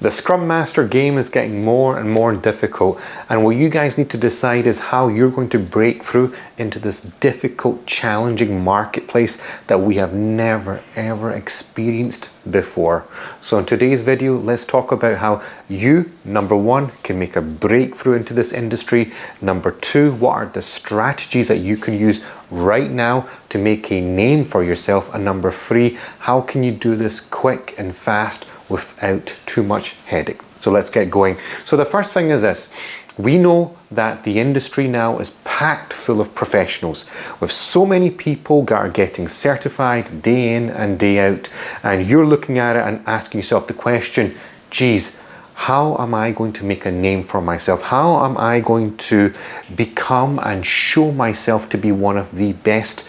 The Scrum Master game is getting more and more difficult, and what you guys need to decide is how you're going to break through into this difficult, challenging marketplace that we have never ever experienced before. So in today's video, let's talk about how you, number one, can make a breakthrough into this industry. Number two, what are the strategies that you can use right now to make a name for yourself? And number three, how can you do this quick and fast without too much headache? So let's get going. So the first thing is this. We know that the industry now is packed full of professionals, with so many people that are getting certified day in and day out, and you're looking at it and asking yourself the question, geez, how am I going to make a name for myself? How am I going to become and show myself to be one of the best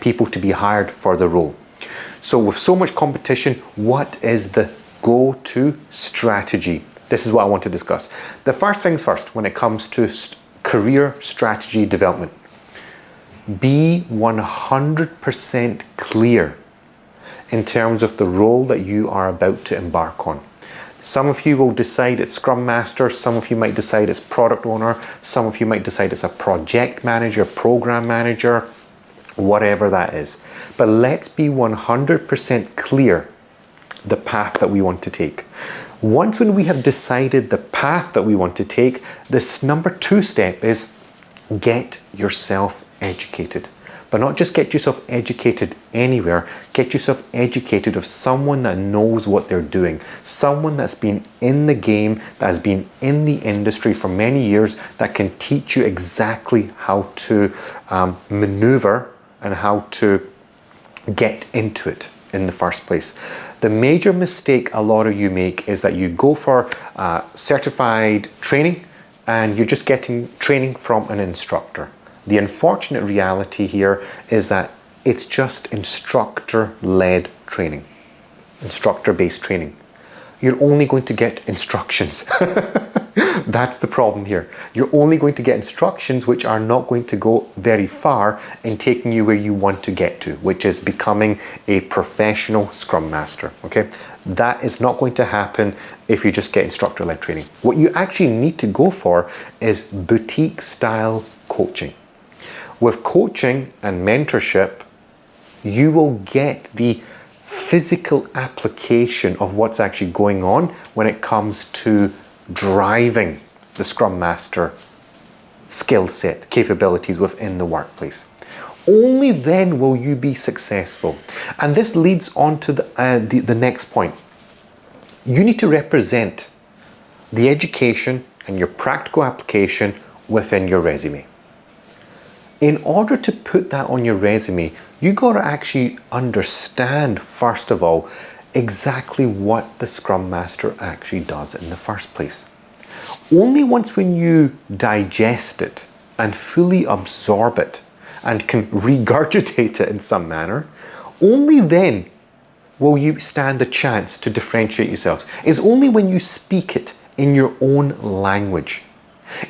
people to be hired for the role? So with so much competition, what is the go-to strategy? This is what I want to discuss. The first things first, when it comes to career strategy development, be 100% clear in terms of the role that you are about to embark on. Some of you will decide it's Scrum Master, some of you might decide it's Product Owner, some of you might decide it's a Project Manager, Program Manager, whatever that is. But let's be 100% clear the path that we want to take. Once when we have decided the path that we want to take, this number two step is get yourself educated. But not just get yourself educated anywhere, get yourself educated of someone that knows what they're doing, someone that's been in the game, that has been in the industry for many years, that can teach you exactly how to maneuver and how to get into it in the first place. The major mistake a lot of you make is that you go for certified training and you're just getting training from an instructor. The unfortunate reality here is that it's just instructor-led training, instructor-based training. You're only going to get instructions. That's the problem here. You're only going to get instructions which are not going to go very far in taking you where you want to get to, which is becoming a professional Scrum Master, okay? That is not going to happen if you just get instructor-led training. What you actually need to go for is boutique-style coaching. With coaching and mentorship, you will get the physical application of what's actually going on when it comes to driving the Scrum Master skill set, capabilities within the workplace. Only then will you be successful. And this leads on to the next point. You need to represent the education and your practical application within your resume. In order to put that on your resume, you got to actually understand, first of all, exactly what the Scrum Master actually does in the first place. Only once when you digest it and fully absorb it and can regurgitate it in some manner, only then will you stand a chance to differentiate yourselves. It's only when you speak it in your own language.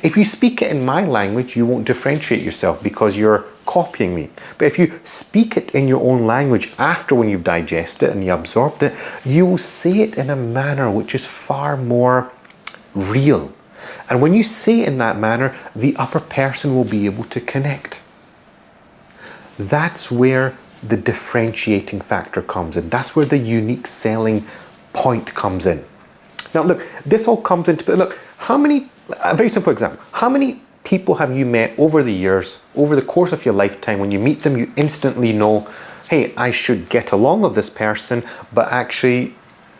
If you speak it in my language, you won't differentiate yourself because you're copying me. But if you speak it in your own language after when you've digested it and you absorbed it, you will say it in a manner which is far more real. And when you say it in that manner, the other person will be able to connect. That's where the differentiating factor comes in. That's where the unique selling point comes in. Now look, this all comes into, look, a very simple example. How many people have you met over the years, over the course of your lifetime, when you meet them, you instantly know, hey, I should get along with this person, but actually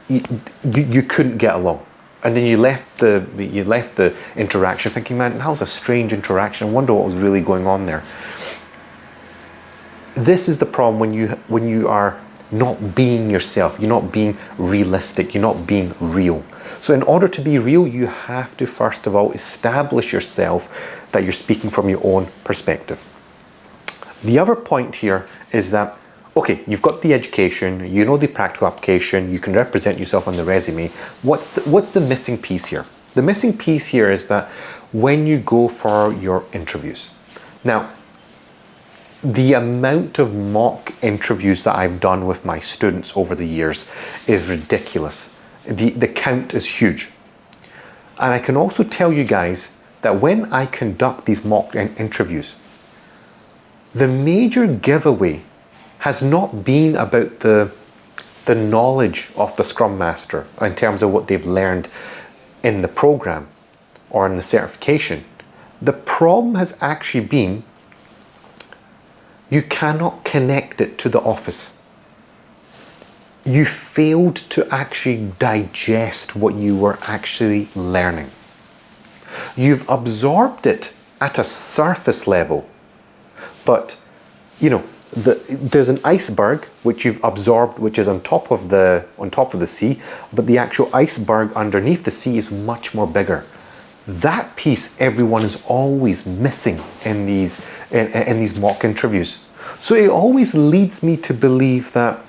you couldn't get along. And then you left the interaction thinking, man, that was a strange interaction. I wonder what was really going on there. This is the problem when you are not being yourself, you're not being realistic, you're not being real. So in order to be real, you have to first of all establish yourself that you're speaking from your own perspective. The other point here is that, okay, you've got the education, you know the practical application, you can represent yourself on the resume. What's the missing piece here? The missing piece here is that when you go for your interviews. Now, the amount of mock interviews that I've done with my students over the years is ridiculous. The count is huge. And I can also tell you guys that when I conduct these mock interviews, the major giveaway has not been about the knowledge of the Scrum Master in terms of what they've learned in the program or in the certification. The problem has actually been you cannot connect it to the office. You failed to actually digest what you were actually learning. You've absorbed it at a surface level, but there's an iceberg which you've absorbed, which is on top of the sea, but the actual iceberg underneath the sea is much more bigger. That piece everyone is always missing in these mock interviews. So it always leads me to believe that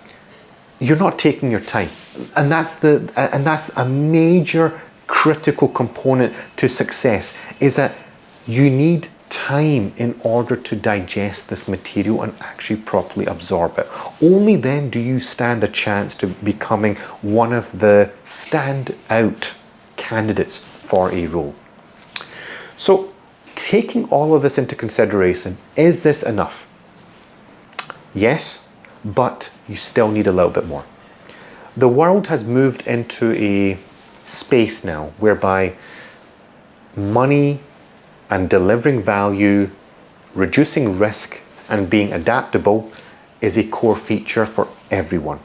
you're not taking your time, and that's a major critical component to success, is that you need time in order to digest this material and actually properly absorb it. Only then do you stand a chance to becoming one of the standout candidates for a role. So, taking all of this into consideration, is this enough? Yes, but you still need a little bit more. The world has moved into a space now whereby money and delivering value, reducing risk, and being adaptable is a core feature for everyone.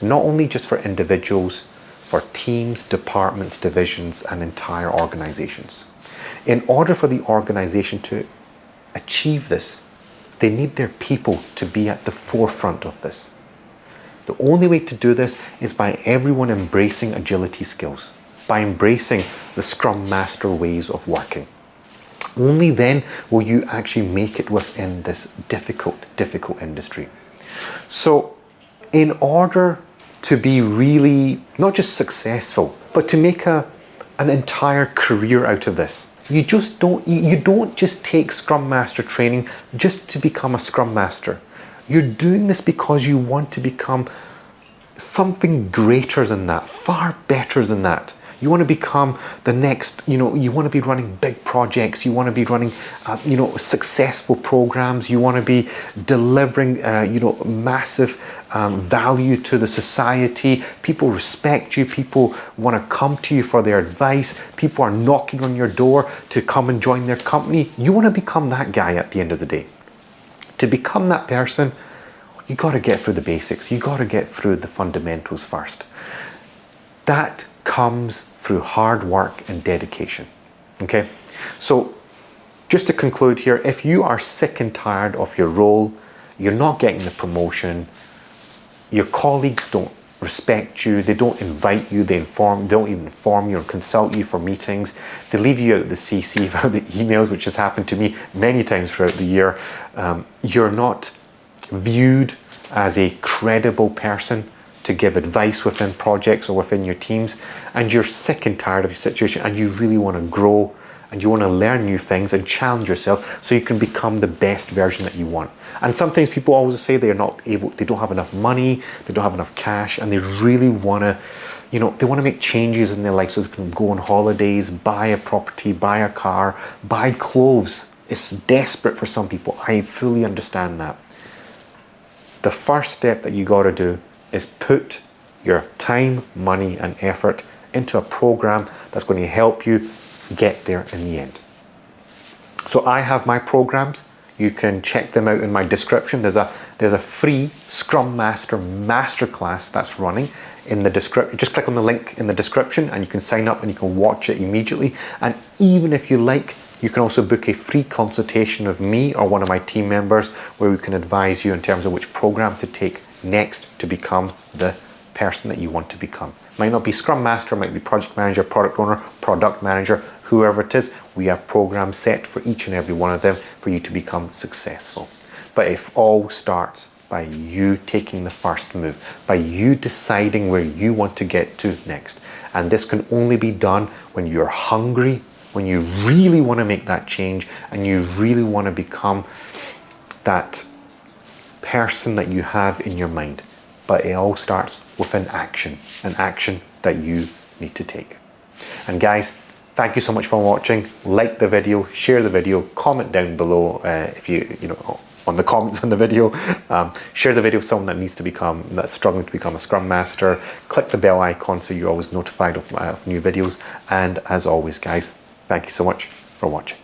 Not only just for individuals, for teams, departments, divisions, and entire organizations. In order for the organization to achieve this, they need their people to be at the forefront of this. The only way to do this is by everyone embracing agility skills, by embracing the Scrum Master ways of working. Only then will you actually make it within this difficult industry. So in order to be really not just successful, but to make an entire career out of this, you don't just take Scrum Master training just to become a Scrum Master. You're doing this because you want to become something greater than that, far better than that. You want to become the next, you want to be running big projects. You want to be running, successful programs. You want to be delivering, massive value to the society. People respect you. People want to come to you for their advice. People are knocking on your door to come and join their company. You want to become that guy at the end of the day. To become that person, you got to get through the basics. You got to get through the fundamentals first. That comes through hard work and dedication. Okay? So, just to conclude here, if you are sick and tired of your role, you're not getting the promotion, your colleagues don't respect you, they don't invite you, they don't even inform you or consult you for meetings, they leave you out of the CC about the emails, which has happened to me many times throughout the year, you're not viewed as a credible person to give advice within projects or within your teams, and you're sick and tired of your situation and you really want to grow and you want to learn new things and challenge yourself so you can become the best version that you want. And sometimes people always say they don't have enough money, they don't have enough cash, and they really want to, they want to make changes in their life so they can go on holidays, buy a property, buy a car, buy clothes. It's desperate for some people. I fully understand that. The first step that you got to do is put your time, money, and effort into a program that's going to help you get there in the end. So I have my programs. You can check them out in my description. There's a free Scrum Master Masterclass that's running in the description. Just click on the link in the description and you can sign up and you can watch it immediately. And even if you like, you can also book a free consultation with me or one of my team members where we can advise you in terms of which program to take next to become the person that you want to become. Might not be Scrum Master, might be Project Manager, Product Owner, Product Manager, whoever it is. We have programs set for each and every one of them for you to become successful. But it all starts by you taking the first move, by you deciding where you want to get to next. And this can only be done when you're hungry, when you really want to make that change and you really want to become that person that you have in your mind. But it all starts with an action, and action that you need to take. And guys, thank you so much for watching. Like the video, share the video, comment down below if you know, on the comments on the video. Share the video with someone that's struggling to become a Scrum Master. Click the bell icon so you're always notified of new videos. And as always, guys, thank you so much for watching.